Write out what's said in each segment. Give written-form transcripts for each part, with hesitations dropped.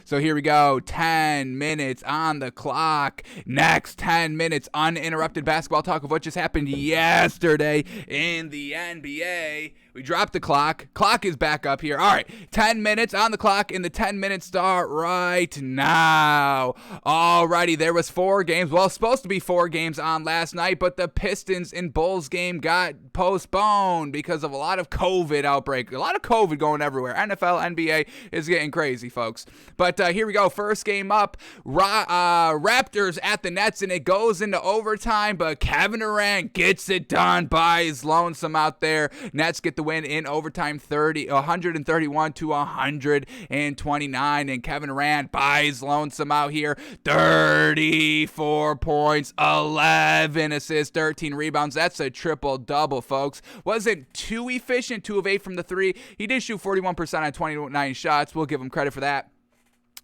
So here we go, 10 minutes on the clock. Next 10 minutes, uninterrupted basketball talk of what just happened yesterday in the NBA. We dropped the clock. Clock is back up here. All right, 10 minutes on the clock, and the 10 minutes start right now. Alrighty, there was 4 games. Well, supposed to be 4 games on last night, but the Pistons and Bulls game got postponed because of a lot of COVID outbreak. A lot of COVID going everywhere. NFL, NBA is getting crazy, folks. But here we go. First game up, Raptors at the Nets, and it goes into overtime, but Kevin Durant gets it done by his lonesome out there. Nets get the win in overtime, 131 to 129, and Kevin Durant by his lonesome out here, 34 points, 11 assists, 13 rebounds. That's a triple-double, folks. Wasn't too efficient, 2 of 8 from the 3. He did shoot 41% on 29 shots. We'll give him credit for that.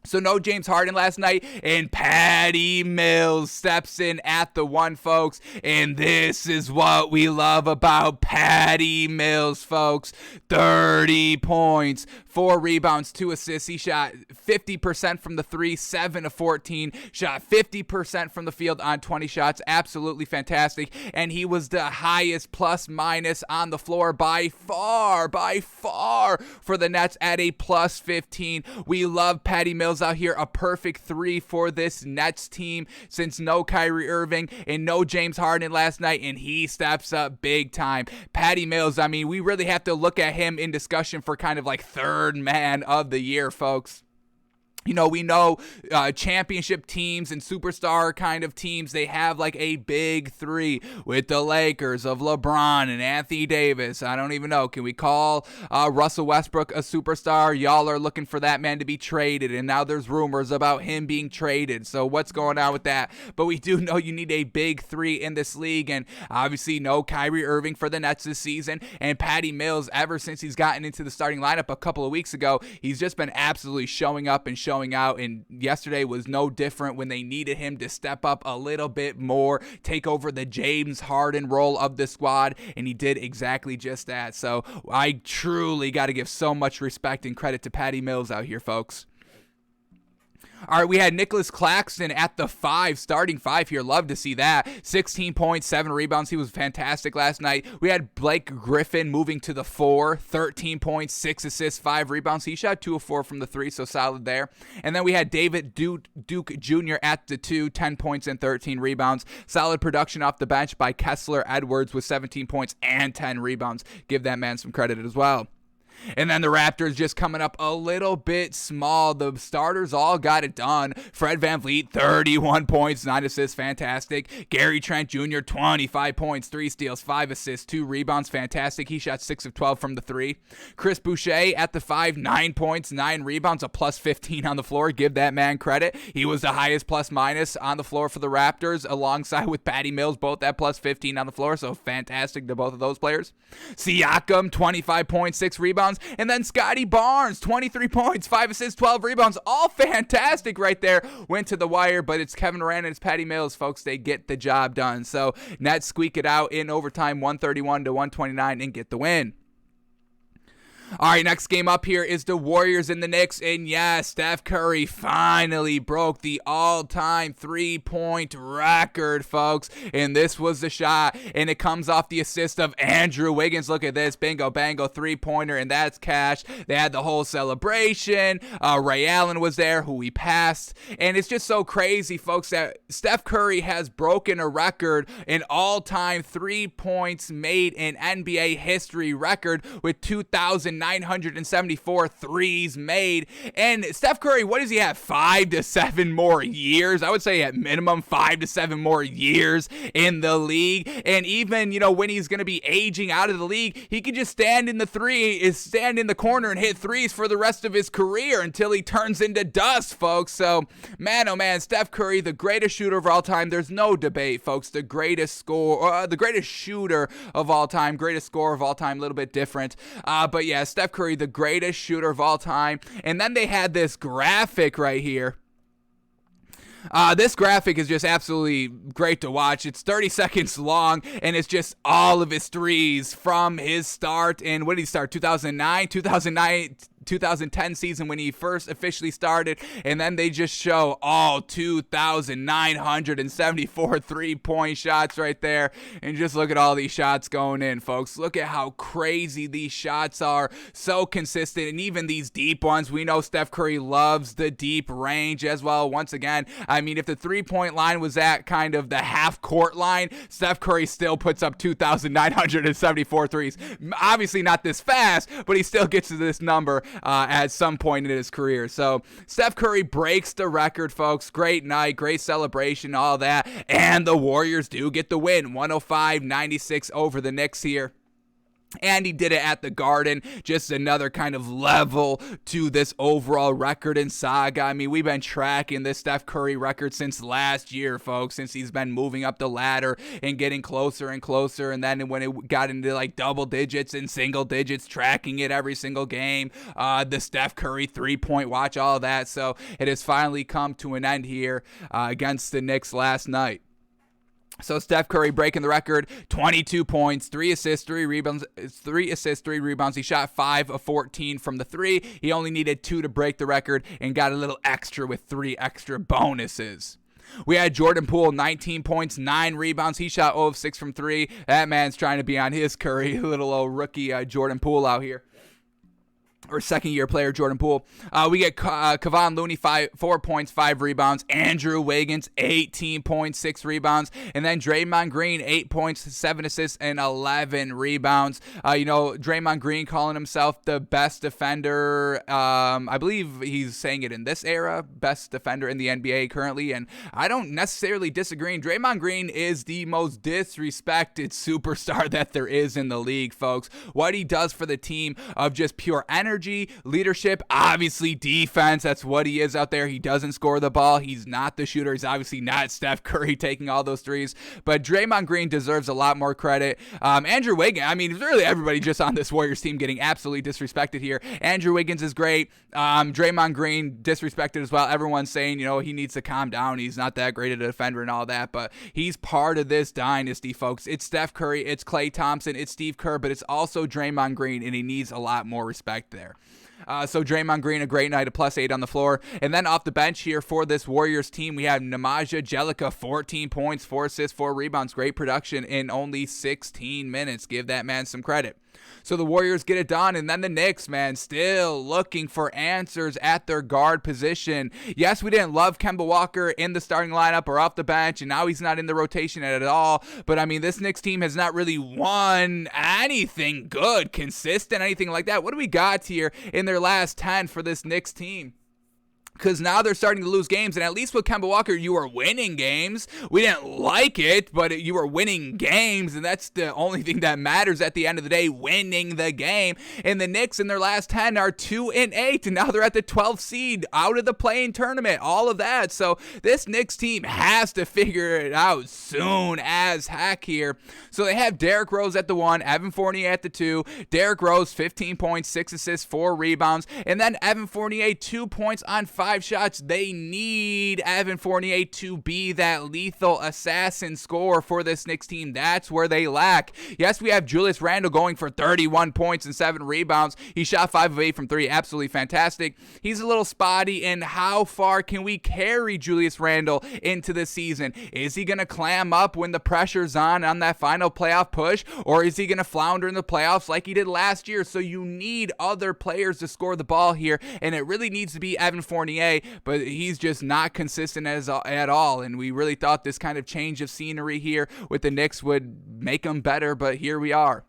So no James Harden last night, and Patty Mills steps in at the 1, folks, and this is what we love about Patty Mills, folks. 30 points, 4 rebounds, 2 assists. He shot 50% from the 3, 7 of 14, shot 50% from the field on 20 shots. Absolutely fantastic, and he was the highest plus-minus on the floor by far, for the Nets at a plus 15. We love Patty Mills out here, a perfect 3 for this Nets team since no Kyrie Irving and no James Harden last night, and he steps up big time. Patty Mills, I mean, we really have to look at him in discussion for kind of like 3rd man of the year, folks. You know, we know championship teams and superstar kind of teams, they have like a big 3 with the Lakers of LeBron and Anthony Davis. I don't even know. Can we call Russell Westbrook a superstar? Y'all are looking for that man to be traded, and now there's rumors about him being traded. So what's going on with that? But we do know you need a big 3 in this league, and obviously no Kyrie Irving for the Nets this season. And Patty Mills, ever since he's gotten into the starting lineup a couple of weeks ago, he's just been absolutely showing up and showing out, and yesterday was no different when they needed him to step up a little bit more, take over the James Harden role of the squad, and he did exactly just that. So I truly got to give so much respect and credit to Patty Mills out here, folks. All right, we had Nicholas Claxton at the 5, starting 5 here. Love to see that. 16 points, 7 rebounds. He was fantastic last night. We had Blake Griffin moving to the 4, 13 points, 6 assists, 5 rebounds. He shot 2 of 4 from the 3, so solid there. And then we had David Duke Jr. at the 2, 10 points and 13 rebounds. Solid production off the bench by Kessler Edwards with 17 points and 10 rebounds. Give that man some credit as well. And then the Raptors just coming up a little bit small. The starters all got it done. Fred VanVleet, 31 points, 9 assists, fantastic. Gary Trent Jr., 25 points, 3 steals, 5 assists, 2 rebounds, fantastic. He shot 6 of 12 from the 3. Chris Boucher at the 5, 9 points, 9 rebounds, a plus 15 on the floor. Give that man credit. He was the highest plus minus on the floor for the Raptors, alongside with Patty Mills, both at plus 15 on the floor. So fantastic to both of those players. Siakam, 25 points, 6 rebounds. And then Scotty Barnes, 23 points, 5 assists, 12 rebounds. All fantastic right there. Went to the wire, but it's Kevin Durant and it's Patty Mills, folks. They get the job done. So Nets squeak it out in overtime, 131 to 129, and get the win. All right, next game up here is the Warriors and the Knicks, and yes, Steph Curry finally broke the all-time three-point record, folks, and this was the shot, and it comes off the assist of Andrew Wiggins. Look at this, bingo, bango, three-pointer, and that's cash. They had the whole celebration. Ray Allen was there, who he passed, and it's just so crazy, folks, that Steph Curry has broken a record, an all-time 3 points made in NBA history record with 2,974 threes made. And Steph Curry, what does he have? 5 to 7 more years? I would say at minimum 5 to 7 more years in the league. And even, when he's going to be aging out of the league, he could just stand in the corner and hit threes for the rest of his career until he turns into dust, folks. So, man, oh man, Steph Curry, the greatest shooter of all time. There's no debate, folks. The greatest shooter of all time, greatest scorer of all time, a little bit different. But yeah, Steph Curry, the greatest shooter of all time. And then they had this graphic right here. This graphic is just absolutely great to watch. It's 30 seconds long, and it's just all of his threes from his start. And when did he start? 2009, 2010 season when he first officially started, and then they just show all 2,974 three-point shots right there, and just look at all these shots going in, folks. Look at how crazy these shots are, so consistent, and even these deep ones. We know Steph Curry loves the deep range as well. Once again, I mean, if the three-point line was at kind of the half-court line, Steph Curry still puts up 2,974 threes. Obviously not this fast, but he still gets to this number at some point in his career. So Steph Curry breaks the record, folks. Great night, great celebration, all that. And the Warriors do get the win, 105-96 over the Knicks here. And he did it at the Garden. Just another kind of level to this overall record and saga. I mean, we've been tracking this Steph Curry record since last year, folks, since he's been moving up the ladder and getting closer and closer. And then when it got into like double digits and single digits, tracking it every single game, the Steph Curry three-point watch, all of that. So it has finally come to an end here against the Knicks last night. So Steph Curry breaking the record, 22 points, 3 assists, 3 rebounds. He shot 5 of 14 from the 3. He only needed 2 to break the record and got a little extra with 3 extra bonuses. We had Jordan Poole, 19 points, 9 rebounds. He shot 0 of 6 from 3. That man's trying to be on his Curry. Little old rookie Jordan Poole out here. Or second-year player Jordan Poole. We get Kevon Looney, 4 points, 5 rebounds. Andrew Wiggins, 18 points, 6 rebounds. And then Draymond Green, 8 points, 7 assists, and 11 rebounds. Draymond Green calling himself the best defender. I believe he's saying it in this era, best defender in the NBA currently. And I don't necessarily disagree. Draymond Green is the most disrespected superstar that there is in the league, folks. What he does for the team of just pure energy, leadership, obviously defense. That's what he is out there. He doesn't score the ball. He's not the shooter. He's obviously not Steph Curry taking all those threes. But Draymond Green deserves a lot more credit. Andrew Wiggins, I mean, really everybody just on this Warriors team getting absolutely disrespected here. Andrew Wiggins is great. Draymond Green disrespected as well. Everyone's saying, he needs to calm down. He's not that great a defender and all that. But he's part of this dynasty, folks. It's Steph Curry. It's Klay Thompson. It's Steve Kerr. But it's also Draymond Green. And he needs a lot more respect there. So Draymond Green, a great night, a +8 on the floor. And then off the bench here for this Warriors team, we have Nemanja Bjelica, 14 points, 4 assists, 4 rebounds. Great production in only 16 minutes. Give that man some credit. So the Warriors get it done, and then the Knicks, man, still looking for answers at their guard position. Yes, we didn't love Kemba Walker in the starting lineup or off the bench, and now he's not in the rotation at all. But, I mean, this Knicks team has not really won anything good, consistent, anything like that. What do we got here in their last 10 for this Knicks team? Because now they're starting to lose games, and at least with Kemba Walker, you were winning games. We didn't like it, but you were winning games, and that's the only thing that matters at the end of the day, winning the game. And the Knicks in their last 10 are 2-8, and now they're at the 12th seed, out of the play-in tournament, all of that. So this Knicks team has to figure it out soon as heck here. So they have Derrick Rose at the 1, Evan Fournier at the 2. Derrick Rose, 15 points, 6 assists, 4 rebounds, and then Evan Fournier, 2 points on 5 shots. They need Evan Fournier to be that lethal assassin scorer for this Knicks team. That's where they lack. Yes, we have Julius Randle going for 31 points and 7 rebounds. He shot 5 of 8 from 3. Absolutely fantastic. He's a little spotty, and how far can we carry Julius Randle into the season? Is he going to clam up when the pressure's on that final playoff push, or is he going to flounder in the playoffs like he did last year? So you need other players to score the ball here, and it really needs to be Evan Fournier. But he's just not consistent at all, and we really thought this kind of change of scenery here with the Knicks would make them better, but here we are.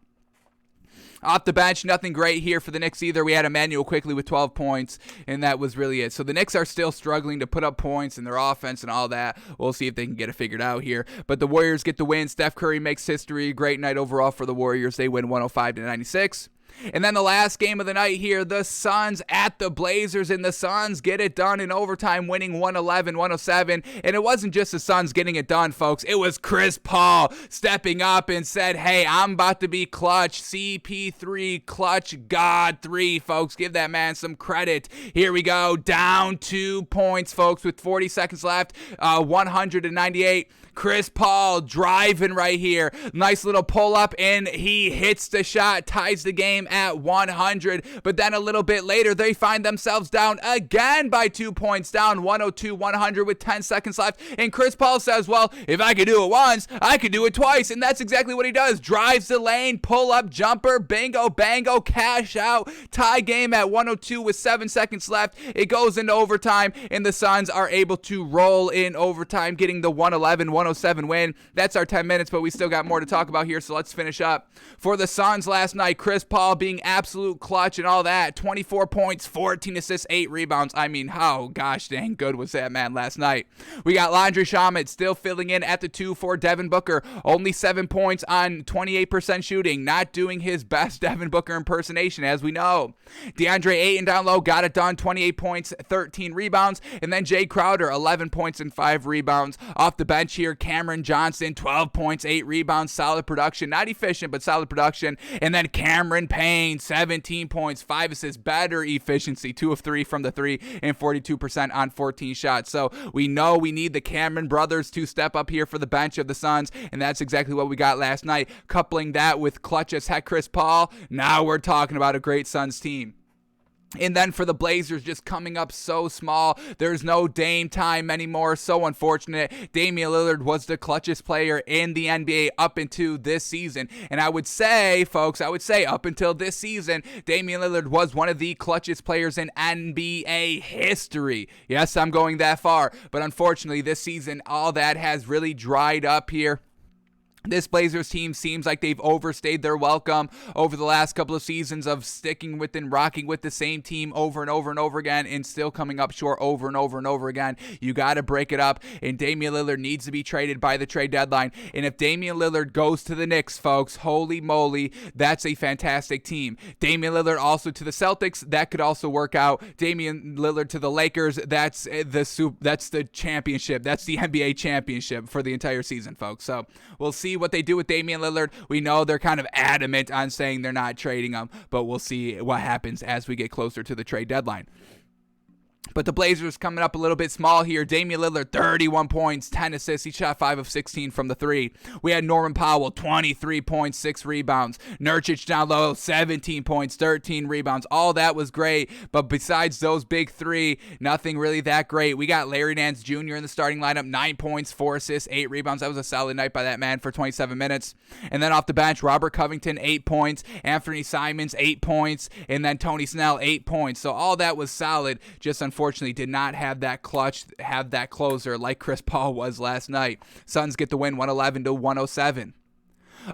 Off the bench, nothing great here for the Knicks either. We had Emmanuel Quickly with 12 points, and that was really it. So the Knicks are still struggling to put up points in their offense and all that. We'll see if they can get it figured out here. But the Warriors get the win. Steph Curry makes history. Great night overall for the Warriors. They win 105-96. And then the last game of the night here, the Suns at the Blazers, and the Suns get it done in overtime, winning 111-107. And it wasn't just the Suns getting it done, folks. It was Chris Paul stepping up and said, hey, I'm about to be clutch. CP3, clutch God 3, folks. Give that man some credit. Here we go. Down 2 points, folks, with 40 seconds left. 198. Chris Paul driving right here. Nice little pull up, and he hits the shot, ties the game. game at 100. But then a little bit later, they find themselves down again by 2 points, down 102-100 with 10 seconds left. And Chris Paul says, well, if I could do it once, I could do it twice. And that's exactly what he does. Drives the lane, pull up jumper, bingo, bango, cash out. Tie game at 102 with 7 seconds left. It goes into overtime, and the Suns are able to roll in overtime, getting the 111-107 win. That's our 10 minutes, but we still got more to talk about here, so let's finish up. For the Suns last night, Chris Paul being absolute clutch and all that. 24 points, 14 assists, 8 rebounds. I mean, how gosh dang good was that man last night? We got Landry Shamet still filling in at the 2 for Devin Booker. Only 7 points on 28% shooting. Not doing his best Devin Booker impersonation, as we know. DeAndre Ayton down low, got it done. 28 points, 13 rebounds. And then Jay Crowder, 11 points and 5 rebounds. Off the bench here, Cameron Johnson, 12 points, 8 rebounds. Solid production. Not efficient, but solid production. And then Cameron Payne, 17 points, 5 assists. Better efficiency. 2 of 3 from the 3 and 42% on 14 shots. So we know we need the Cameron brothers to step up here for the bench of the Suns. And that's exactly what we got last night. Coupling that with clutch as heck Chris Paul. Now we're talking about a great Suns team. And then for the Blazers, just coming up so small. There's no Dame time anymore. So unfortunate. Damian Lillard was the clutchest player in the NBA up into this season. And I would say, folks, up until this season, Damian Lillard was one of the clutchest players in NBA history. Yes, I'm going that far. But unfortunately, this season, all that has really dried up here. This Blazers team seems like they've overstayed their welcome over the last couple of seasons of sticking with and rocking with the same team over and over and over again and still coming up short over and over and over again. You got to break it up, and Damian Lillard needs to be traded by the trade deadline. And if Damian Lillard goes to the Knicks, folks, holy moly, that's a fantastic team. Damian Lillard also to the Celtics, that could also work out. Damian Lillard to the Lakers, that's the championship. That's the NBA championship for the entire season, folks. So we'll see what they do with Damian Lillard. We know they're kind of adamant on saying they're not trading him, but we'll see what happens as we get closer to the trade deadline. But the Blazers coming up a little bit small here. Damian Lillard, 31 points, 10 assists. He shot 5 of 16 from the 3. We had Norman Powell, 23 points, 6 rebounds. Nurkic down low, 17 points, 13 rebounds. All that was great, but besides those big 3, nothing really that great. We got Larry Nance Jr. in the starting lineup, 9 points, 4 assists, 8 rebounds. That was a solid night by that man for 27 minutes. And then off the bench, Robert Covington, 8 points. Anthony Simons, 8 points. And then Tony Snell, 8 points. So all that was solid, just unfortunately did not have that clutch, have that closer like Chris Paul was last night. Suns get the win 111-107.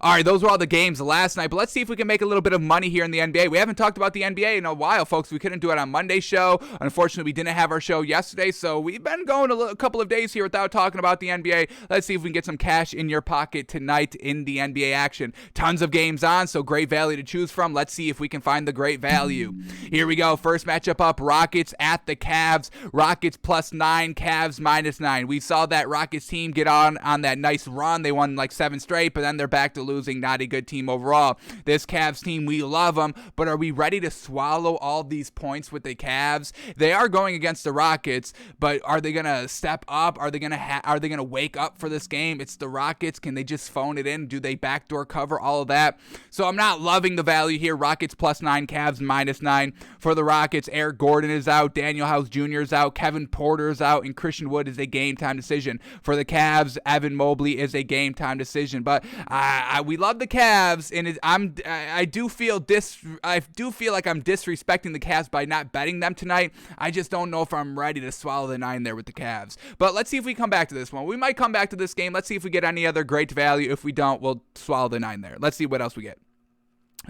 All right, those were all the games last night, but let's see if we can make a little bit of money here in the NBA. We haven't talked about the NBA in a while, folks. We couldn't do it on Monday's show. Unfortunately, we didn't have our show yesterday, so we've been going a couple of days here without talking about the NBA. Let's see if we can get some cash in your pocket tonight in the NBA action. Tons of games on, so great value to choose from. Let's see if we can find the great value. Here we go. First matchup up, Rockets at the Cavs. Rockets +9, Cavs -9. We saw that Rockets team get on that nice run. They won like 7 straight, but then they're back to losing. Not a good team overall. This Cavs team, we love them, but are we ready to swallow all these points with the Cavs? They are going against the Rockets, but are they going to step up? Are they going to wake up for this game? It's the Rockets. Can they just phone it in? Do they backdoor cover? All of that. So I'm not loving the value here. Rockets +9, Cavs -9. For the Rockets, Eric Gordon is out, Daniel House Jr. is out, Kevin Porter is out, and Christian Wood is a game time decision. For the Cavs, Evan Mobley is a game time decision. But we love the Cavs, and I do feel like I'm disrespecting the Cavs by not betting them tonight. I just don't know if I'm ready to swallow the 9 there with the Cavs. But let's see if we come back to this one. We might come back to this game. Let's see if we get any other great value. If we don't, we'll swallow the 9 there. Let's see what else we get.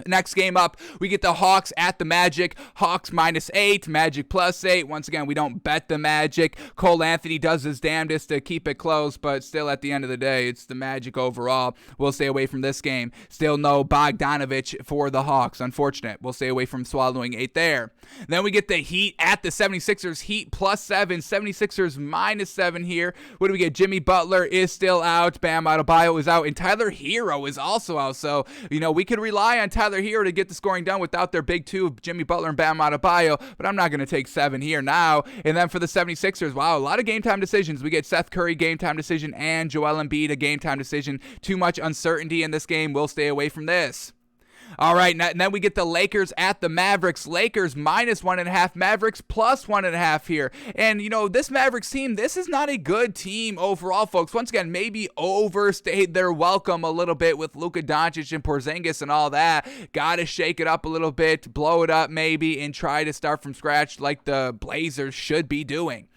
Next game up, we get the Hawks at the Magic. Hawks -8, Magic +8. Once again, we don't bet the Magic. Cole Anthony does his damnedest to keep it close, but still at the end of the day, it's the Magic overall. We'll stay away from this game. Still no Bogdanovich for the Hawks. Unfortunate. We'll stay away from swallowing 8 there. Then we get the Heat at the 76ers. Heat +7, 76ers -7 here. What do we get? Jimmy Butler is still out. Bam Adebayo is out, and Tyler Hero is also out. So, we could rely on Tyler Hero to get the scoring done without their big 2, Jimmy Butler and Bam Adebayo, but I'm not going to take 7 here now. And then for the 76ers, wow, a lot of game time decisions. We get Seth Curry game time decision and Joel Embiid a game time decision. Too much uncertainty in this game. We'll stay away from this. All right, and then we get the Lakers at the Mavericks. Lakers -1.5, Mavericks +1.5 here. And, this Mavericks team, this is not a good team overall, folks. Once again, maybe overstayed their welcome a little bit with Luka Doncic and Porzingis and all that. Got to shake it up a little bit, blow it up maybe, and try to start from scratch like the Blazers should be doing.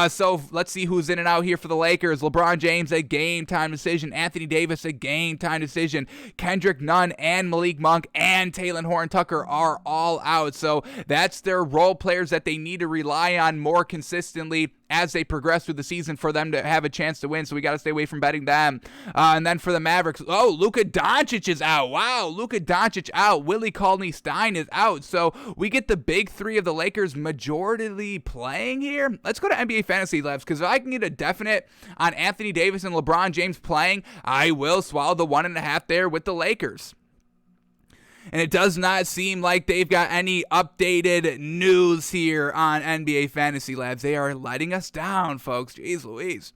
So let's see who's in and out here for the Lakers. LeBron James, a game-time decision. Anthony Davis, a game-time decision. Kendrick Nunn and Malik Monk and Talen Horton-Tucker are all out. So that's their role players that they need to rely on more consistently as they progress through the season for them to have a chance to win. So we got to stay away from betting them. And then for the Mavericks, Luka Doncic is out. Wow, Luka Doncic out. Willie Cauley-Stein is out. So we get the big three of the Lakers majority playing here. Let's go to NBA Fantasy Labs, because if I can get a definite on Anthony Davis and LeBron James playing, I will swallow the 1.5 there with the Lakers. And it does not seem like they've got any updated news here on NBA Fantasy Labs. They are letting us down, folks. Jeez Louise.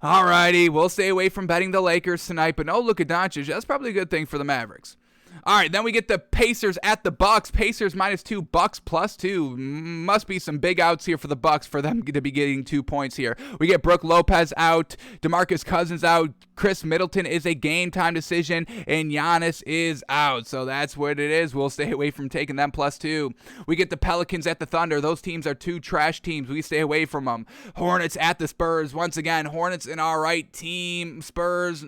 Alrighty, we'll stay away from betting the Lakers tonight, but no Luka Doncic. That's probably a good thing for the Mavericks. All right, then we get the Pacers at the Bucks. Pacers -2, Bucks +2. Must be some big outs here for the Bucks for them to be getting 2 points here. We get Brook Lopez out, DeMarcus Cousins out, Chris Middleton is a game-time decision, and Giannis is out. So that's what it is. We'll stay away from taking them +2. We get the Pelicans at the Thunder. Those teams are 2 trash teams. We stay away from them. Hornets at the Spurs. Once again, Hornets an all right team. Spurs,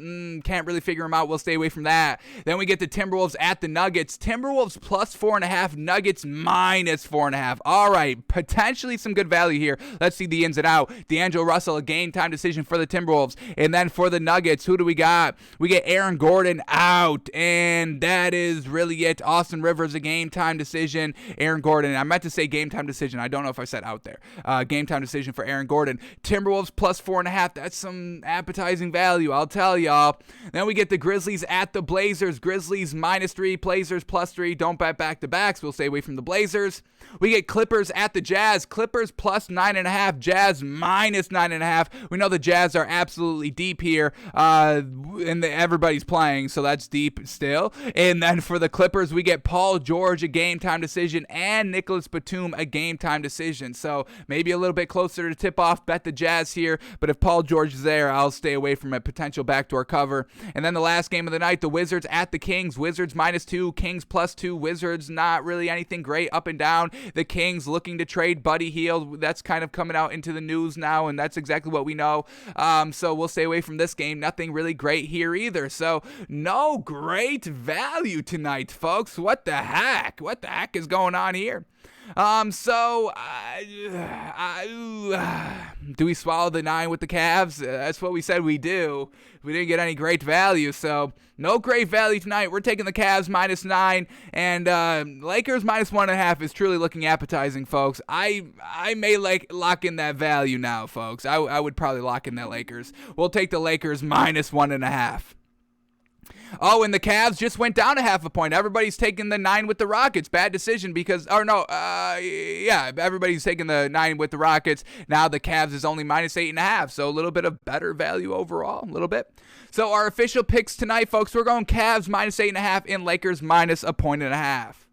can't really figure them out. We'll stay away from that. Then we get the Timberwolves at the Nuggets. Timberwolves +4.5, Nuggets -4.5. All right, potentially some good value here. Let's see the ins and out. D'Angelo Russell, a game-time decision for the Timberwolves. And then for the Nuggets, who do we got? We get Aaron Gordon out, and that is really it. Austin Rivers, a game-time decision. Aaron Gordon, I meant to say game-time decision. I don't know if I said out there. Game-time decision for Aaron Gordon. Timberwolves +4.5. That's some appetizing value, I'll tell y'all. Then we get the Grizzlies at the Blazers. Grizzlies -3, Blazers +3. Don't bet back-to-backs. We'll stay away from the Blazers. We get Clippers at the Jazz. Clippers +9.5. Jazz -9.5. We know the Jazz are absolutely deep here. And everybody's playing, so that's deep still. And then for the Clippers, we get Paul George, a game-time decision, and Nicholas Batum, a game-time decision. So maybe a little bit closer to tip-off, bet the Jazz here, but if Paul George is there, I'll stay away from a potential backdoor cover. And then the last game of the night, the Wizards at the Kings. Wizards -2, Kings +2. Wizards not really anything great, up and down. The Kings looking to trade Buddy Hield. That's kind of coming out into the news now, and that's exactly what we know. So we'll stay away from this game. Nothing really great here either. So no great value tonight, folks. What the heck? What the heck is going on here? Do we swallow the 9 with the Cavs? That's what we said we do. We didn't get any great value, so no great value tonight. We're taking the Cavs -9, and Lakers -1.5 is truly looking appetizing, folks. I may lock in that value now, folks. I would probably lock in that Lakers. We'll take the Lakers -1.5. Oh, and the Cavs just went down 0.5 point. Everybody's taking the 9 with the Rockets. Bad decision because, everybody's taking the 9 with the Rockets. Now the Cavs is only -8.5, so a little bit of better value overall, a little bit. So our official picks tonight, folks, we're going Cavs -8.5 and Lakers -1.5 points.